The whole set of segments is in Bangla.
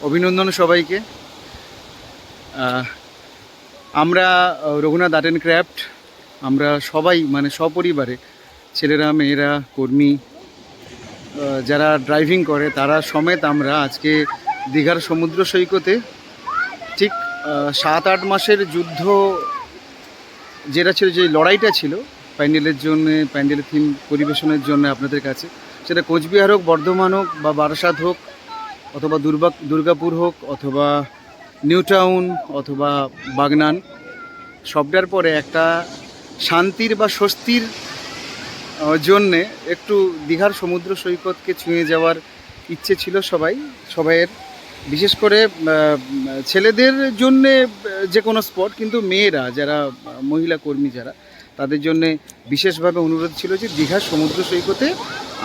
অভিনন্দন সবাইকে। আমরা রঘুনাথ আর্ট অ্যান্ড ক্রাফট, আমরা সবাই মানে সপরিবারে, ছেলেরা মেয়েরা কর্মী যারা ড্রাইভিং করে তারা সমেত আমরা আজকে দীঘার সমুদ্র সৈকতে ঠিক 7-8 মাসের যুদ্ধ যেটা ছিল, যে লড়াইটা ছিল প্যান্ডেলের জন্যে, প্যান্ডেলের থিম পরিবেশনের জন্য আপনাদের কাছে, সেটা কোচবিহার হোক, বর্ধমান হোক, বা বারাসাত হোক, অথবা দুর্গাপুর হোক, অথবা নিউ টাউন, অথবা বাগনান, সবটার পরে একটা শান্তির বা স্বস্তির জন্যে একটু দীঘার সমুদ্র সৈকতকে ছুঁয়ে যাওয়ার ইচ্ছে ছিল সবাইয়ের। বিশেষ করে ছেলেদের জন্যে যে কোনো স্পট, কিন্তু মেয়েরা যারা মহিলা কর্মী যারা, তাদের জন্যে বিশেষভাবে অনুরোধ ছিল যে দীঘার সমুদ্র সৈকতে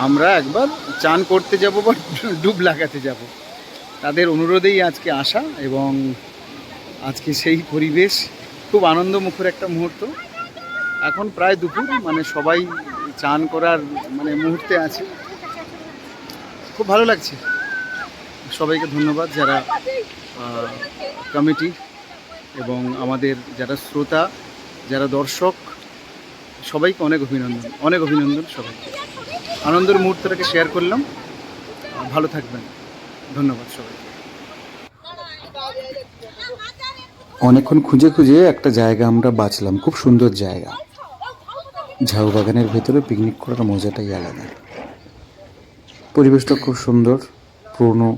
আমরা একবার চান করতে যাব বা ডুব লাগাতে যাব। তাদের অনুরোধেই আজকে আসা, এবং আজকে সেই পরিবেশ, খুব আনন্দমুখর একটা মুহূর্ত। এখন প্রায় দুপুর, মানে সবাই চান করার মানে মুহূর্তে আছে, খুব ভালো লাগছে। সবাইকে ধন্যবাদ, যারা কমিটি এবং আমাদের যারা শ্রোতা, যারা দর্শক, সবাইকে অনেক অভিনন্দন সবাইকে। আনন্দের মুহূর্তটাকে শেয়ার করলাম। ভালো থাকবেন, ধন্যবাদ সবাইকে। অনেকক্ষণ খুঁজে খুঁজে একটা জায়গা আমরা বাঁচলাম, খুব সুন্দর জায়গা। ঝাউ বাগানের ভেতরে পিকনিক করার মজাটাই আলাদা। পরিবেশটা খুব সুন্দর, পুরনো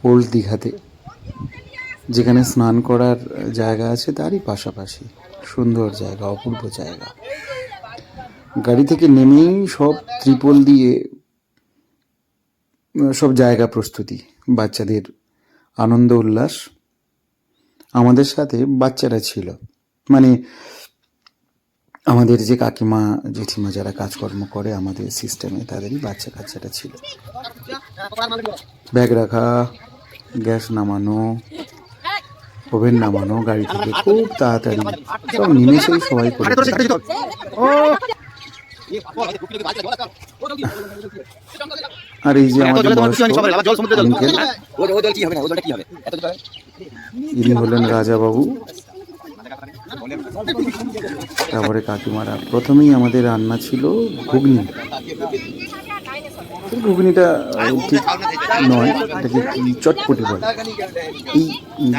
ওল্ড দীঘাতে, যেখানে স্নান করার জায়গা আছে তারই পাশাপাশি সুন্দর জায়গা, অপূর্ব জায়গা। গাড়ি থেকে নেমেই সব ত্রিপল দিয়ে সব জায়গা প্রস্তুতি, বাচ্চাদের আনন্দ উল্লাস। আমাদের সাথে বাচ্চারা ছিল, মানে আমাদের যে কাকিমা জেঠিমা যারা কাজকর্ম করে আমাদের সিস্টেমে, তাদেরই বাচ্চা কাচ্চাটা ছিল। ব্যাগ রাখা, গ্যাস নামানো, ওভেন নামানো, গাড়ি থেকে খুব তাড়াতাড়ি সব নিমেষেই সবাই করে। আর এই যে আমাদের ইনি হলেন রাজাবাবু, তারপরে কাকিমারা। প্রথমেই আমাদের রান্না ছিল ঘুগনি। ঘুগনিটা ঠিক নয়, এটাকে চটপটি বলে। এই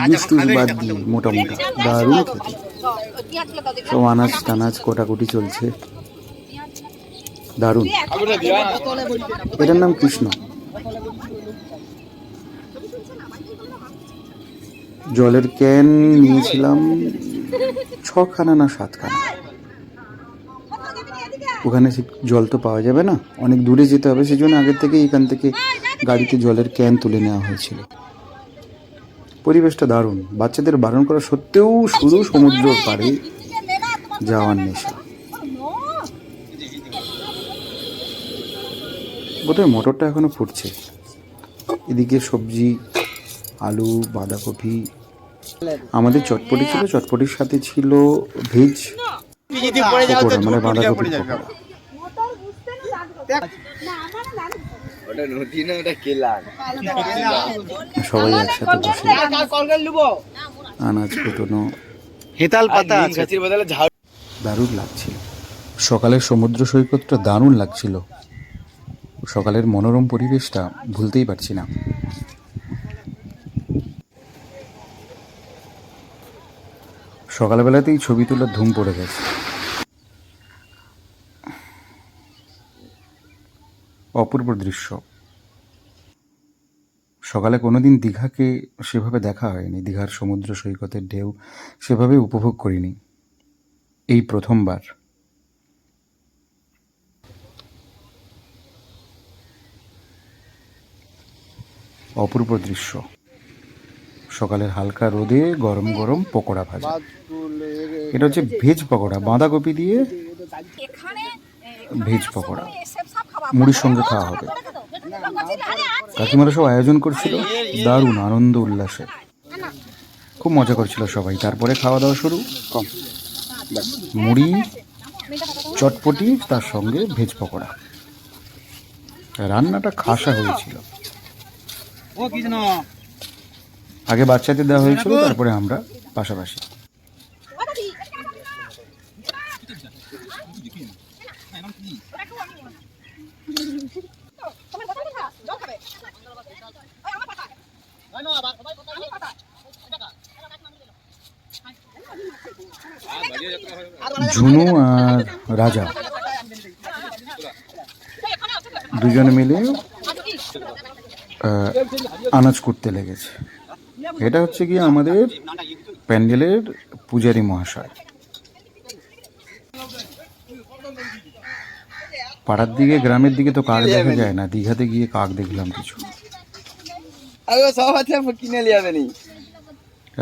ইলিশ টুস বাদ দিয়ে মোটা মোটা, দারুণ খেতে। সব আনাজ টানাজ কোটাকুটি চলছে, দারুণ। এটার নাম কৃষ্ণ। জলের ক্যান নিয়েছিলাম 6খানা না 7খানা। ওখানে জল তো পাওয়া যাবে না, অনেক দূরে যেতে হবে, সেই জন্য আগের থেকে এখান থেকে গাড়িতে জলের ক্যান তুলে নেওয়া হয়েছিল। পরিবেশটা দারুণ। বাচ্চাদের বারণ করা সত্ত্বেও শুধু সমুদ্র পাড়ে যাওয়ার নেশা। বোধহয় মোটরটা এখনো ফুটছে। এদিকে সবজি, আলু, বাঁধাকপি। আমাদের চটপটি ছিল, চটপটির সাথে ছিল ভেজ পকোড়া, মানে বাঁধাকপি পকোড়া। সবাই একসাথে বসে আনাজ কুটোনো, হেতাল পাতা, দারুণ লাগছিল। সকালের সমুদ্র সৈকতটা দারুণ লাগছিল। সকালের মনোরম পরিবেশটা ভুলতেই পারছি না। সকালবেলাতেই ছবি তোলার ধুম পড়ে গেছে। অপূর্ব দৃশ্য। সকালে কোনোদিন দীঘাকে সেভাবে দেখা হয়নি, দীঘার সমুদ্র সৈকতের ঢেউ সেভাবে উপভোগ করিনি, এই প্রথমবার। অপূর্ব দৃশ্য। সকালের হালকা রোদে গরম গরম পকোড়া ভাজা। এটা হচ্ছে ভেজ পকোড়া, বাঁধাকপি দিয়ে ভেজ পকোড়া, মুড়ির সঙ্গে খাওয়া হবে। কাকিমারা সব আয়োজন করছিল, দারুণ আনন্দ উল্লাসে, খুব মজা করছিল সবাই। তারপরে খাওয়া দাওয়া শুরু। মুড়ি, চটপটি, তার সঙ্গে ভেজ পকোড়া। রান্নাটা খাসা হয়েছিল। আগে বাচ্চাদের দেওয়া হয়েছিল, তারপরে আমরা পাশাপাশি। ঝুনু আর রাজা দুজনে মিলে আনাজ করতে লেগেছে। এটা হচ্ছে কি আমাদের প্যান্ডেলের পূজারী মহাশয়। পাড়ার দিকে, গ্রামের দিকে তো কাক দেখা যায় না, দীঘাতে গিয়ে কাক দেখলাম কিছু।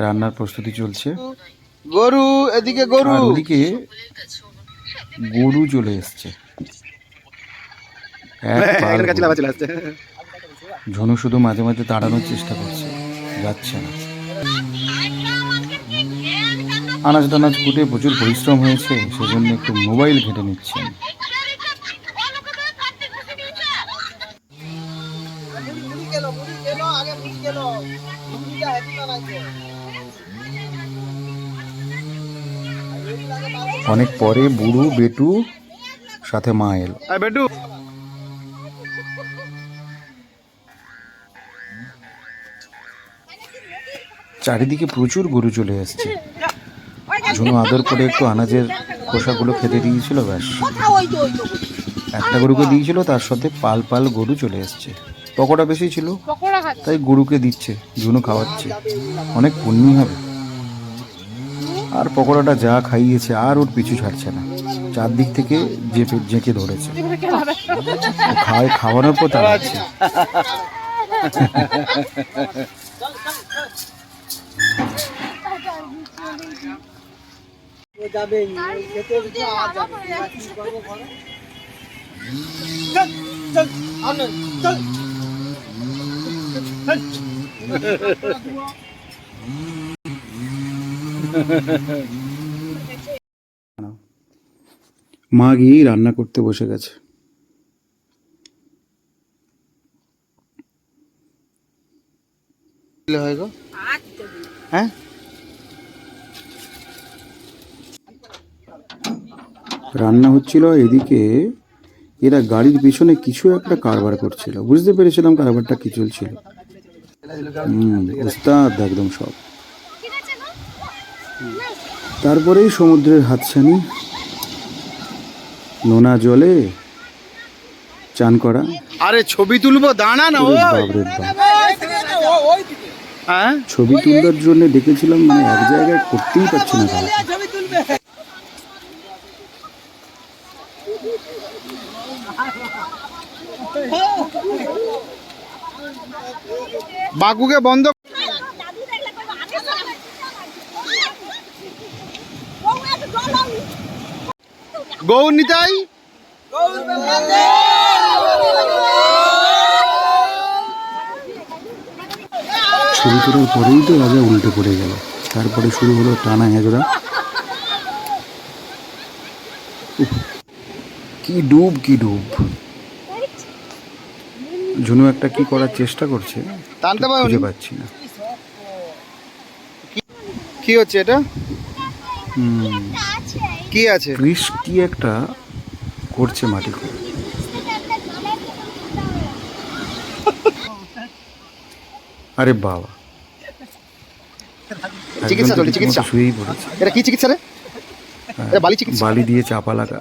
রান্নার প্রস্তুতি চলছে। গরু এদিকে, গরু আর ওদিকে গরু চলে এসছে। ঝনু শুধু মাঝে মাঝে তাড়ানোর চেষ্টা করছে, যাচ্ছে না। আনাজ টানাজ কুটে প্রচুর পরিশ্রম হয়েছে, সেজন্য একটু মোবাইল ঘেটে নিচ্ছেন। অনেক পরে বুড়ু, বেটু সাথে মা এলো। বেটু চারিদিকে প্রচুর গরু চলে এসছে। ঝুনু আদর করে একটু আনাজের খোসাগুলো খেতে দিয়েছিল, ব্যাস। একটা গরুকে দিয়েছিল, তার সাথে পাল পাল গরু চলে এসছে। পকোড়া বেশি ছিল, তাই গরুকে দিচ্ছে, ঝুনু খাওয়াচ্ছে। অনেক পুণ্যি হবে। আর পকোড়াটা যা খাইয়েছে, আর ওর পিছু ছাড়ছে না, চারদিক থেকে জেঁকে ধরেছে। খাওয়ানোর পর তাড়াচ্ছে। মা গিয়েই রান্না করতে বসে গেছে। হ্যাঁ, রান্না হচ্ছিল, এদিকে এরা গাড়ির পিছনে কিছু একটা কারবার করছিল। বুঝতে পেরেছিলাম কারবারটা কি চলছিল। উস্তাদ একদম সব। তারপরেই সমুদ্রের হাতছানি, নোনা জলে চান করা। আরে ছবি তুলবো, দাঁড়া না। হ্যাঁ, ছবি তোলার জন্য ডেকেছিলাম, মানে এক জায়গায় করতেই পারছি না। বাকুকে বন্ধ। গৌর নিতাই, ছবি তোলার পরেই তো রাজা উল্টে পড়ে গেল। তারপরে শুরু হলো টানা হেজড়া। কি ডুব, কি ডুব। ঝুনু একটা কি করার চেষ্টা করছে, খুঁজে পাচ্ছি না। কি হচ্ছে এটা? কি আছে? ক্রিস কি একটা করছে মাটি করে। আরে বাবা, চিকিৎসা চলছে, চিকিৎসা শুয়েই পড়েছে। এটা কি চিকিৎসা রে? এটা বালি চিকিৎসা। বালি দিয়ে চাপা লাগা।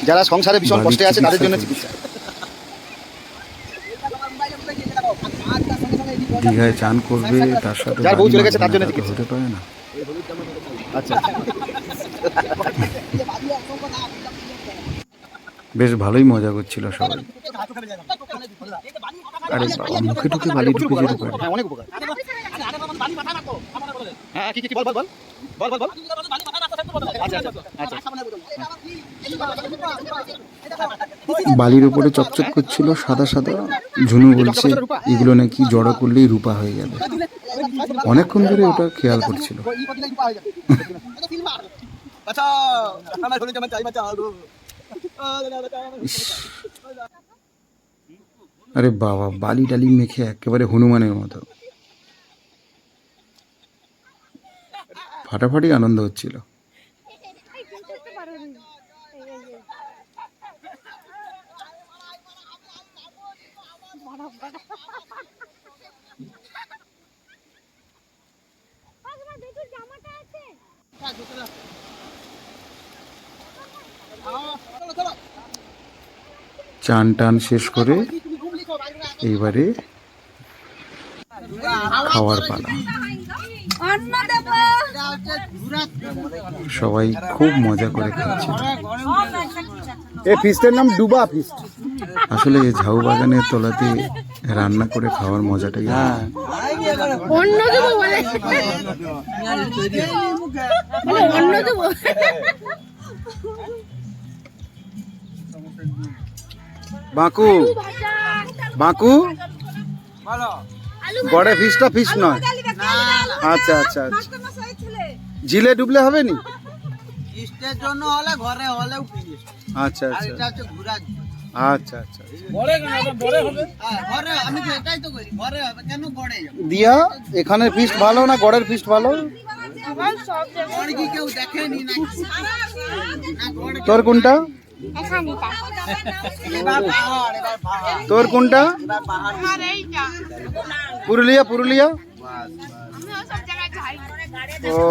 যারা সংসারে ভীষণ কষ্টে আছে তাদের জন্য চিকিৎসা। দীঘায় চান করবে, তার সাথে যার বউ চলে গেছে তার জন্য চিকিৎসা হতে পারে না। আচ্ছা, বেশ ভালোই মজা করছিল সবাই। আরে বাবা, মুখে ঢুকে বালি ঢুকে যেতে পারে। হ্যাঁ, অনেক উপকার। হ্যাঁ, কি বল বল বল বল বল বল। আচ্ছা আচ্ছা আচ্ছা। বালির উপরে চকচক করছিল সাদা সাদা। ঝুনু বলছে এগুলো নাকি জড়ো করলেই রূপা হয়ে যাবে। অনেকক্ষণ ধরে ওটা খেয়াল করছিল। আরে বাবা, বালি টালি মেখে একেবারে হনুমানের মতো ফাটাফাটি আনন্দ হচ্ছিল। চান টান শেষ করে এইবারে খাওয়ার পালা। সবাই খুব মজা করে খাচ্ছে। এই ফিস্টের নাম ডুবা ফিস্ট। আসলে ঝাউ বাগানের তলাতে রান্না করে খাওয়ার মজাটাই বাঁকু বাঁকু গড়ে ফিসটা ফিস নয়। আচ্ছা আচ্ছা আচ্ছা, ঝিলে ডুবলে হবে নি? আচ্ছা আচ্ছা আচ্ছা আচ্ছা দিয়া, এখানে ফিস্ট ভালো না গড়ের ফিস্ট ভালো? তোর কোনটা? তোর কোনটা? পুরুলিয়া পুরুলিয়া। ও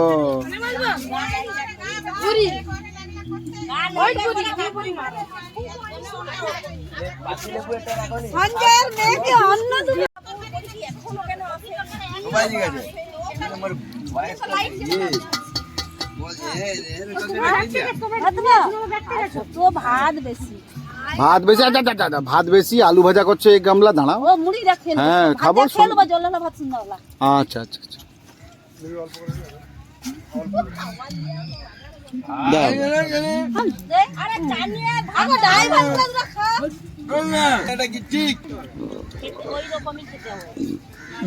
ভাত বেশি, ভাত বেশি। আচ্ছা আচ্ছা, ভাত বেশি, আলু ভাজা করছে এক গামলা। দাঁড়াও, হ্যাঁ খাবো। আচ্ছা আচ্ছা আচ্ছা,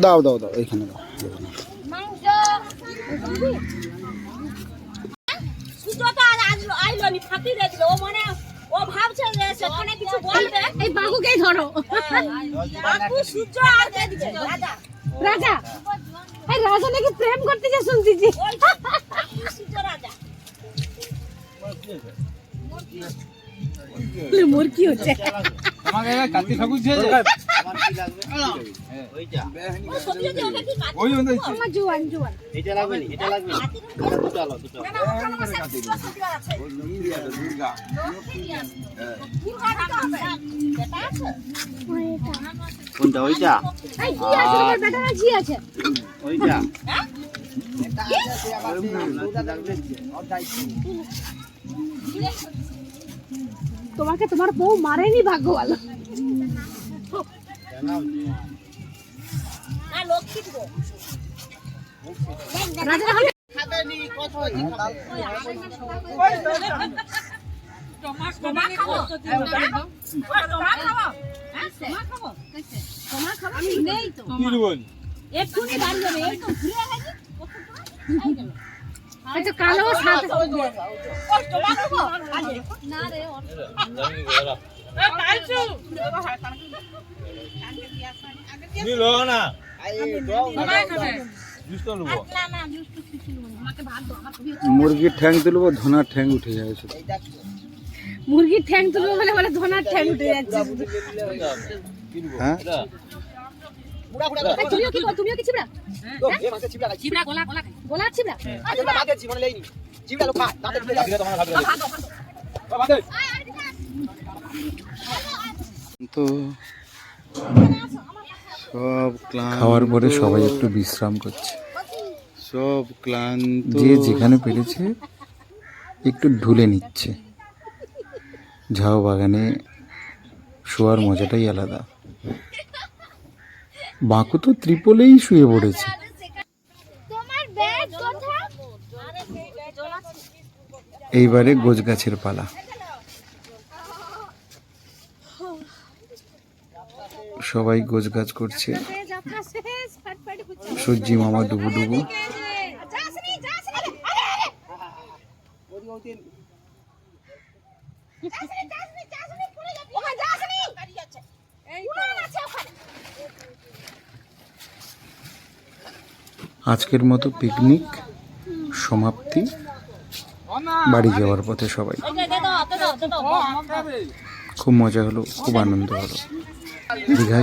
দাও দাও দাও, এইখানে দাও। ও ভাবছে যে সেখানে কিছু বলবে, এই বাবুকেই ধরো। বাবু সূর্য আর কে দিবে? রাজা। রাজা, এই রাজা নাকি প্রেম করতে যে শুনছি। সূর্য রাজা। মোর কি হচ্ছে? আমাকে কার্তি ঠাকুর ছিল। আমার কি লাগবে? ওইটা। ওই ওই আমার জোয়ান জোয়ান। এটা লাগবে নি? এটা লাগবে নি? চলো দুটো। দুর্গা। কোনটা? ওইটা। এই কি আছে? আমার বেটারা জি আছে। ওইটা। তোমাকে তোমার বউ মারেনি, ভাগ্য ভালো। কালো মুরগির ঠ্যাং তুলবো, ধনার ঠ্যাং উঠে যায়। মুরগির ঠ্যাং তুলবো বলে বলে ধনার ঠ্যাং উঠে যাচ্ছে। হ্যাঁ, তুমিও কি ছিবড়া? ছিবড়া গোলা গোলা গোলা ছিবড়া। তো সব খাওয়ার পরে সবাই একটু বিশ্রাম করছে। সব ক্লান্ত, যে যেখানে পেরেছে একটু ঢুলে নিচ্ছে। ঝাউ বাগানে শোয়ার মজাটাই আলাদা। বাঁকু তো ত্রিপলেই শুয়ে পড়েছে। এইবারে গোছ গাছের পালা। সবাই গোছ গাছ করছে। সূর্যি মামা ডুবু ডুবু। উনান আছে ওখানে। আজকের মতো পিকনিক সমাপ্তি, বাড়ি যাওয়ার পথে সবাই। খুব মজা হলো, খুব আনন্দ হলো। দীঘায়